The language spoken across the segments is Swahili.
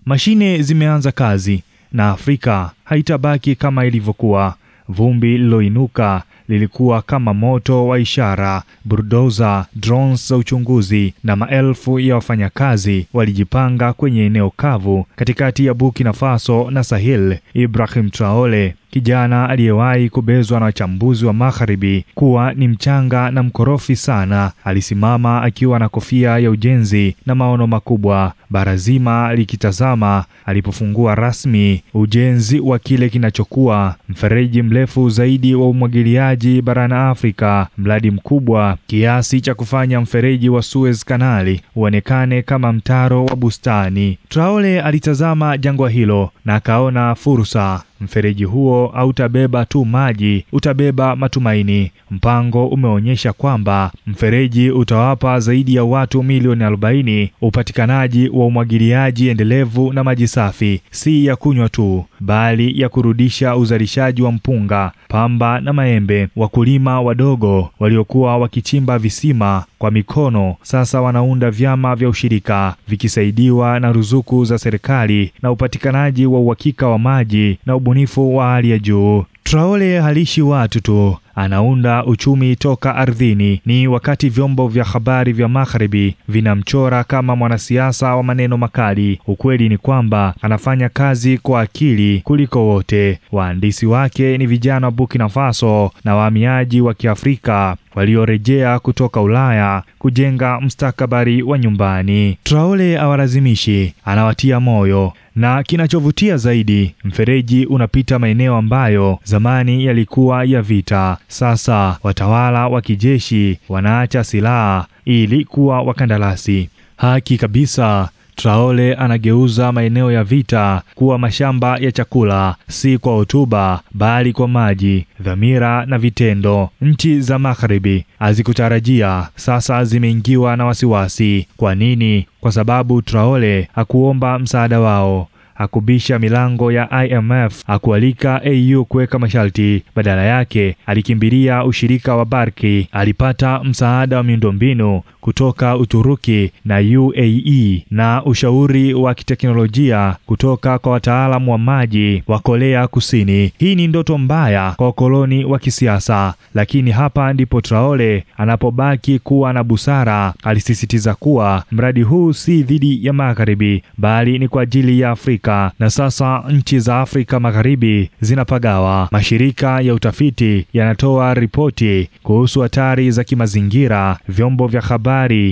Mashine zimeanza kazi na Afrika haitabaki kama ilivyokuwa. Vumbi liloinuka lilikuwa kama moto wa ishara. Bulldozer, drones za uchunguzi na maelfu ya wafanyakazi walijipanga kwenye eneo kavu katikati ya Burkina Faso na Sahel. Ibrahim Traore, kijana aliyewahi kubezwa na wachambuzi wa magharibi kuwa ni mchanga na mkorofi sana, alisimama akiwa na kofia ya ujenzi na maono makubwa, bara zima likitazama alipofungua rasmi ujenzi wa kile kinachokuwa mfereji mrefu zaidi wa umwagiliaji barani Afrika, mradi mkubwa kiasi cha kufanya mfereji wa Suez Canal uonekane kama mtaro wa bustani. Traore alitazama jangwa hilo na akaona fursa. Mfereji huo hautabeba tu maji, utabeba matumaini. Mpango umeonyesha kwamba mfereji utawapa zaidi ya watu milioni 40 upatikanaji wa umwagiliaji endelevu na maji safi, si ya kunywa tu, bali ya kurudisha uzalishaji wa mpunga, pamba na maembe. Wakulima wadogo waliokuwa wakichimba visima kwa mikono sasa wanaunda vyama vya ushirika, vikisaidiwa na ruzuku za serikali na upatikanaji wa uhakika wa maji na ubunifu wa hali ya juu. Traore halishi watu tu, anaunda uchumi toka ardhini. Ni wakati vyombo vya habari vya magharibi vinamchora kama mwanasiasa wa maneno makali, ukweli ni kwamba anafanya kazi kwa akili kuliko wote. Wahandisi wake ni vijana wa Burkina Faso na wahamiaji wa Kiafrika waliorejea kutoka Ulaya kujenga mustakabali wa nyumbani. Traore hawalazimishi, anawatia moyo. Na kinachovutia zaidi, mfereji unapita maeneo ambayo zamani yalikuwa ya vita. Sasa watawala wa kijeshi wanaacha silaha ili kuwa wakandarasi. Haki kabisa. Traore anageuza maeneo ya vita kuwa mashamba ya chakula, si kwa hotuba bali kwa maji, dhamira na vitendo. Nchi za magharibi hazikutarajia, sasa zimeingiwa na wasiwasi. Kwa nini? Kwa sababu Traore hakuomba msaada wao, hakubisha milango ya IMF, hakualika AU kuweka masharti. Badala yake alikimbilia ushirika wa Barki. Alipata msaada wa miundombinu kutoka Uturuki na UAE na ushauri wa kiteknolojia kutoka kwa wataalamu wa maji wa Korea Kusini. Hii ni ndoto mbaya kwa wakoloni wa kisiasa, lakini hapa ndipo Traore anapobaki kuwa na busara. Alisisitiza kuwa mradi huu si dhidi ya magharibi bali ni kwa ajili ya Afrika. Na sasa nchi za Afrika Magharibi zinapagawa. Mashirika ya utafiti yanatoa ripoti kuhusu hatari za kimazingira. Vyombo vya habari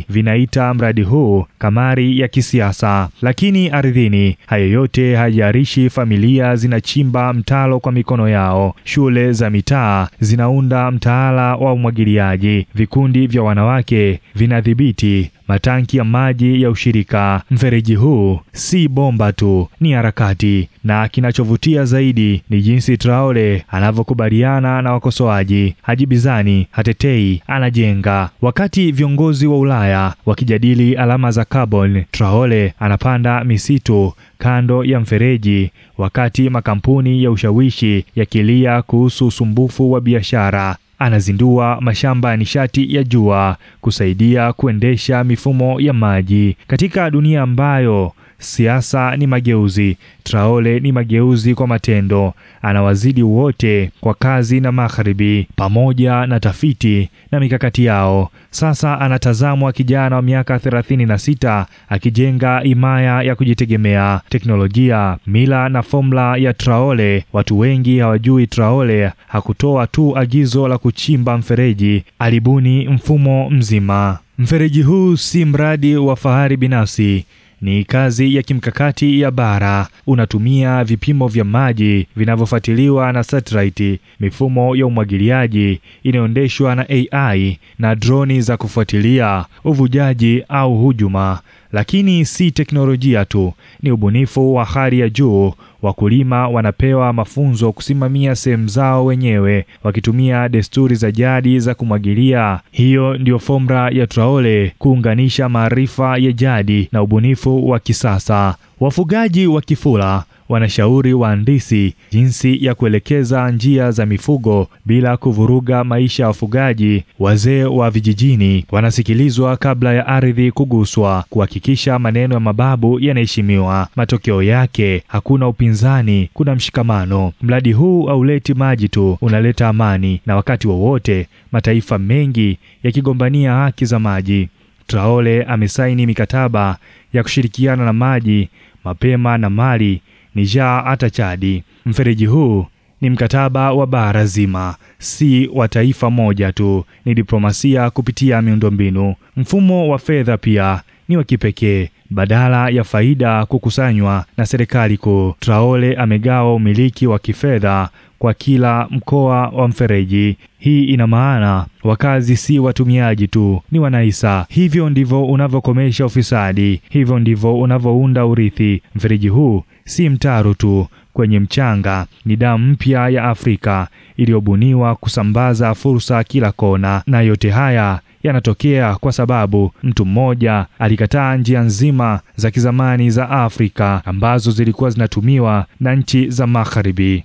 vinaita mradi huu kamari ya kisiasa. Lakini ardhini, hayo yote hayarishi. Familia zinachimba mtalo kwa mikono yao. Shule za mitaa zinaunda mtaala wa umwagiliaji. Vikundi vya wanawake vinadhibiti matanki ya maji ya ushirika. Mfereji huu si bomba tu, ni harakati. Na kinachovutia zaidi ni jinsi Traore anavyokubaliana na wakosoaji. Hajibizani, hatetei, anajenga. Wakati viongozi wa Ulaya wakijadili alama za carbon, Traore anapanda misitu kando ya mfereji. Wakati makampuni ya ushawishi yakilia kuhusu usumbufu wa biashara, anazindua mashamba ya nishati ya jua kusaidia kuendesha mifumo ya maji. Katika dunia ambayo siasa ni mageuzi, Traore ni mageuzi kwa matendo. Anawazidi wote kwa kazi na magharibi, pamoja na tafiti na mikakati yao. Sasa anatazamwa kijana wa miaka 36 akijenga himaya ya kujitegemea. Teknolojia, mila na formula ya Traore. Watu wengi hawajui Traore hakutoa tu agizo la kuchimba mfereji, alibuni mfumo mzima. Mfereji huu si mradi wa fahari binafsi, ni kazi ya kimkakati ya bara. Unatumia vipimo vya maji vinavyofuatiliwa na satellite, mifumo ya umwagiliaji inayoendeshwa na AI na droni za kufuatilia uvujaji au hujuma. Lakini si teknolojia tu, ni ubunifu wa hali ya juu. Wakulima wanapewa mafunzo kusimamia sehemu zao wenyewe, wakitumia desturi za jadi za kumwagilia. Hiyo ndio formula ya Traore, kuunganisha maarifa ya jadi na ubunifu wa kisasa. Wafugaji wa Kifula wanashauri wahandisi jinsi ya kuelekeza njia za mifugo bila kuvuruga maisha ya wafugaji. Wazee wa vijijini wanasikilizwa kabla ya ardhi kuguswa, kuhakikisha maneno ya mababu yanaheshimiwa. Matokeo yake hakuna upinzani, kuna mshikamano. Mradi huu hauleti maji tu, unaleta amani, na wakati wowote mataifa mengi yakigombania haki za maji. Traore amesaini mikataba ya kushirikiana na maji mapema na Mali, Niger hata Chadi. Mfereji huu ni mkataba wa bara zima, si wa taifa moja tu. Ni diplomasia kupitia miundombinu. Mfumo wa fedha pia ni wa kipekee. Badala ya faida kukusanywa na serikali kuu, Traore amegawa umiliki wa kifedha kwa kila mkoa wa mfereji. Hii ina maana wakazi si watumiaji tu, ni wanahisa. Hivyo ndivyo unavyokomesha ufisadi, hivyo ndivyo unavyounda urithi. Mfereji huu si mtaro tu kwenye mchanga, ni damu mpya ya Afrika iliyobuniwa kusambaza fursa kila kona. Na yote haya yanatokea kwa sababu mtu mmoja alikataa njia nzima za kizamani za Afrika ambazo zilikuwa zinatumiwa na nchi za Magharibi.